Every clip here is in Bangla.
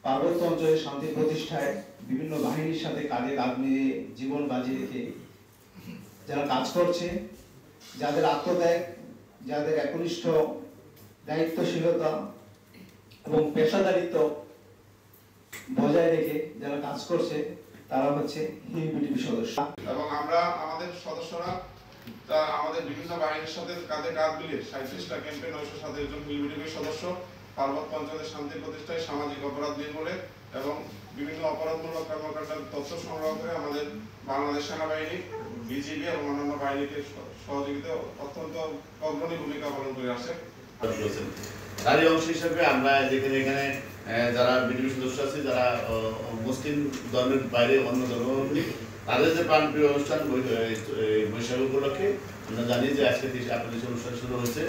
পার্বত্য অঞ্চলে শান্তি প্রতিষ্ঠায় বিভিন্ন বাহিনীর সাথে কাঁধে কাঁধ মিলিয়ে জীবন বাজি রেখে যারা কাজ করছে, যাদের আত্মত্যাগ, যাদের একনিষ্ঠ দায়িত্বশীলতা এবং পেশাদারিত্ব বজায় রেখে যারা কাজ করছে, তারা হচ্ছে হিলবিটিভি সদস্য। এবং আমরা আমাদের সদস্যরা আমাদের বিভিন্ন বাহিনীর সাথে কাঁধে কাঁধ মিলিয়ে 37টা ক্যাম্পে 927 জন হিলবিটিভির সদস্য পার্বত্য অঞ্চলে শান্তি প্রতিষ্ঠায় সামাজিক অপরাধ নির্মূলে এবং বিভিন্ন অপরাধমূলক কর্মকাণ্ডের তথ্য সংগ্রহ করে আমাদের বাংলাদেশ সেনাবাহিনী, বিজিবি এবং অন্যান্য বাহিনীকে সহযোগিতা অত্যন্ত অগ্রণী ভূমিকা পালন করে আসছে। তারই অংশ হিসেবে আমরা এখানে যারা বিজেপি সদস্য আছে, যারা মুসলিম ধর্মের বাইরে অন্য ধর্মাবলম্বী, তাদের যে প্রাণপ্রিয় অনুষ্ঠান বৈশাখ উপলক্ষে আমরা জানি যে আজকে আপনাদের অনুষ্ঠান শুরু হচ্ছে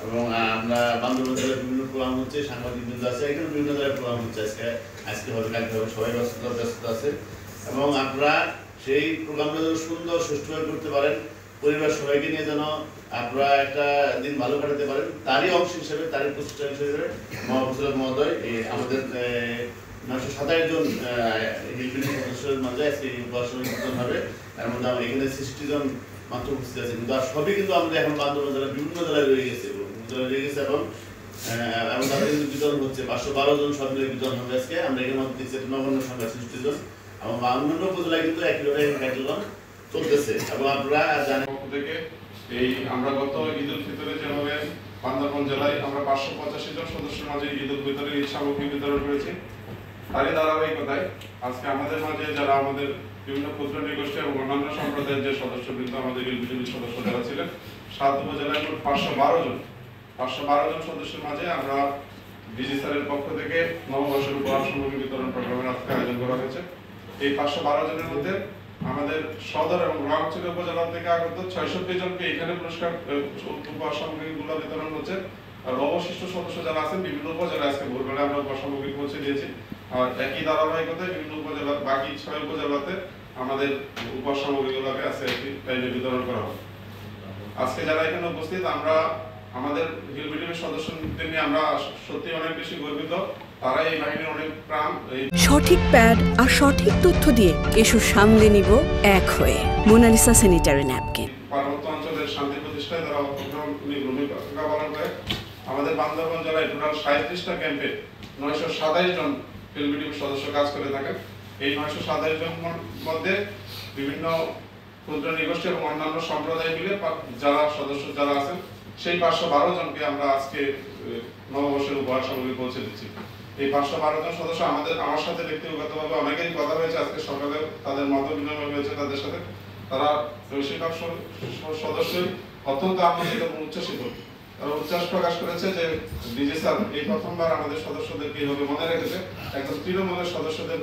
এবং আমরা বান্দরবান জেলায় বিভিন্ন প্রোগ্রাম হচ্ছে, সাংবাদিক বৃন্দ আছে, এখানে বিভিন্ন জায়গায় প্রোগ্রাম হচ্ছে। আজকে হবে, কালকে হবে, সবাই ব্যস্ত আছে এবং আপনারা সেই প্রোগ্রামটা যেন সুন্দর সুষ্ঠুভাবে করতে পারেন, পরিবার সবাইকে নিয়ে যেন আপনারা একটা দিন ভালো কাটাতে পারেন, তারই অংশ হিসেবে, তারই প্রচেষ্টা হিসেবে মহাপ্রচারক মহোদয় আমাদের 927 জন হিলবিটিভি সদস্যের মাঝে আজকে উপহাসন হবে। তার মধ্যে আমরা এখানে 60 জন মাত্র উপস্থিত আছে, কিন্তু আর সবই কিন্তু আমাদের এখন বান্দরবান জেলার বিভিন্ন জেলায় রয়ে গেছে এবং তাদের কিন্তু বিতরণ হচ্ছে। 512 জন সব মিলে বিতরণ হবে আজকে। আমরা এখানে মধ্যে দেখছি নগণ্য সংখ্যা 60 জন এবং অন্যান্য উপজেলায় কিন্তু একইভাবে কার্যক্রম চলতেছে। এবং আপনারা জানেন থেকে আমরা গত ঈদ উল ফিতরে যেভাবে বান্দরবান জেলায় আমরা 585 জন সদস্যের মাঝে ঈদ উল ফিতরের ঈদ সামগ্রী বিতরণ করেছি, তারই ধারাবাহিকতায় আজকে আমাদের মাঝে যারা আমাদের বিভিন্ন ক্ষুদ্র নৃগোষ্ঠী এবং অন্যান্য সম্প্রদায়ের যে সদস্যবৃন্দ আমাদের হিলবিটিভি সদস্য যারা ছিলেন, 7 উপজেলায় মোট 512 জন সদস্যের মাঝে আমরা ডিজি স্যারের পক্ষ থেকে নববর্ষের উপহার সামগ্রী বিতরণ প্রোগ্রামের আজকে আয়োজন করা হয়েছে। এই 512 জনের মধ্যে আমাদের সদর এবং রংপুর উপজেলা থেকে আগত 66 জনকে এখানে পুরস্কার উপহার সামগ্রীগুলো বিতরণ হচ্ছে। আর অবশিষ্ট সদস্য যারা আছেন বিভিন্ন উপজেলায় আজকে ভোরবেলা আমরা উপহার সামগ্রী পৌঁছে দিয়েছি। আর একই ধারাবাহিকতায় বিভিন্ন উপজেলা, বাকি 6 উপজেলাতে আমাদের উপহার সামগ্রীগুলোকে আজকে টাইমে বিতরণ করা হবে। আজকে যারা এখানে উপস্থিত, আমরা আমাদের হিলবিটিভির সদস্যদের নিয়ে আমরা সত্যি অনেক বেশি গর্বিত। তারা এই বাহিনীর অনেক প্রাণ। সঠিক প্যাড আর সঠিক তথ্য দিয়ে এসো সামলে নিব এক হয়ে। Monalisa sanitary napkin. পার্বত্য অঞ্চলের শান্তি প্রতিষ্ঠায় তারা অগ্রণী ভূমিকা পালন করে। আমাদের বান্দরবান জেলায় টোটাল 37টা ক্যাম্পে 927 জন হিলবিটিভি সদস্য কাজ করে থাকেন। এই 927 জন মধ্যে বিভিন্ন ক্ষুদ্র নৃগোষ্ঠী এবং অন্যান্য সম্প্রদায় মিলে যারা সদস্য যারা আছেন, সেই 512 জনকে আমরা আজকে নববর্ষের উপহার সামগ্রী পৌঁছে দিচ্ছি। এই 512 জন সদস্য আমার সাথে ব্যক্তিগতভাবে অনেকেরই কথা হয়েছে, আজকে সকালে তাদের মত বিনিময় হয়েছে তাদের সাথে। তারা বেশিরভাগ সদস্যই অত্যন্ত আনন্দিত এবং উচ্ছ্বসিত। তারা উচ্ছ্বাস প্রকাশ করেছে যে ডিজি স্যার এই প্রথমবার আমাদের সদস্যদেরকে এইভাবে মনে রেখেছে। একদম তৃণমূলের সদস্যদের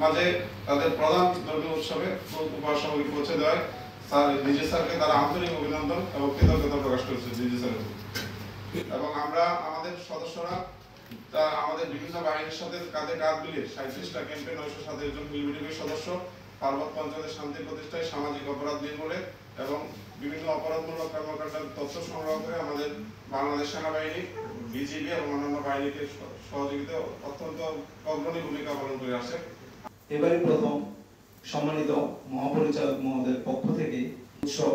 মাঝে তাদের প্রধান ধর্মীয় উৎসবে উপহার সামগ্রী পৌঁছে দেওয়ায় স্যার ডিজি স্যারকে তারা আন্তরিক অভিনন্দন এবং কৃতজ্ঞতা প্রকাশ করেছে ডিজি স্যারের। এবং আমরা আমাদের সদস্যরা আমাদের বিভিন্ন বাহিনীর সাথে কাঁধে কাঁধ মিলিয়ে 37টা ক্যাম্পে 927 জন হিলবিটিভির সদস্য পার্বত্য অঞ্চলে শান্তি প্রতিষ্ঠায় সামাজিক অপরাধ নির্মূলে এবং বিভিন্ন অপরাধমূলক কর্মকাণ্ডের তথ্য সংগ্রহ করে আমাদের বাংলাদেশ সেনাবাহিনী, বিজিবি এবং অন্যান্য বাহিনীকে সহযোগিতা অত্যন্ত অগ্রণী ভূমিকা পালন করে আসছে। এবারে প্রথম সম্মানিত মহাপরিচালক মহোদয়ের পক্ষ থেকে উৎসব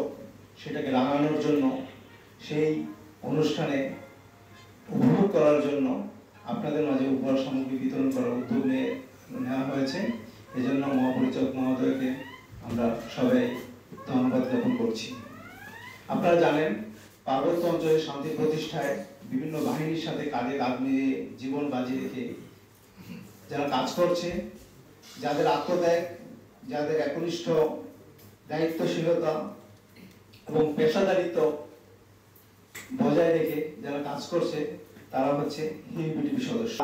সেটাকে রাঙানোর জন্য, সেই অনুষ্ঠানে উপভোগ করার জন্য আপনাদের মাঝে উপহার সামগ্রী বিতরণ করার উদ্যোগ নেওয়া হয়েছে। এজন্য মহাপরিচালক মহোদয়কে আমরা সবাই ধন্যবাদ জ্ঞাপন করছি। আপনারা জানেন, পার্বত্য অঞ্চলে শান্তি প্রতিষ্ঠায় বিভিন্ন বাহিনীর সাথে কাঁধে কাঁধ মিলিয়ে জীবন বাজি রেখে যারা কাজ করছে, যাদের আত্মত্যাগ, যাদের একনিষ্ঠ দায়িত্বশীলতা এবং পেশাদারিত্ব বজায় রেখে যারা কাজ করছে, তারা হচ্ছে হিলবিটিভি সদস্য।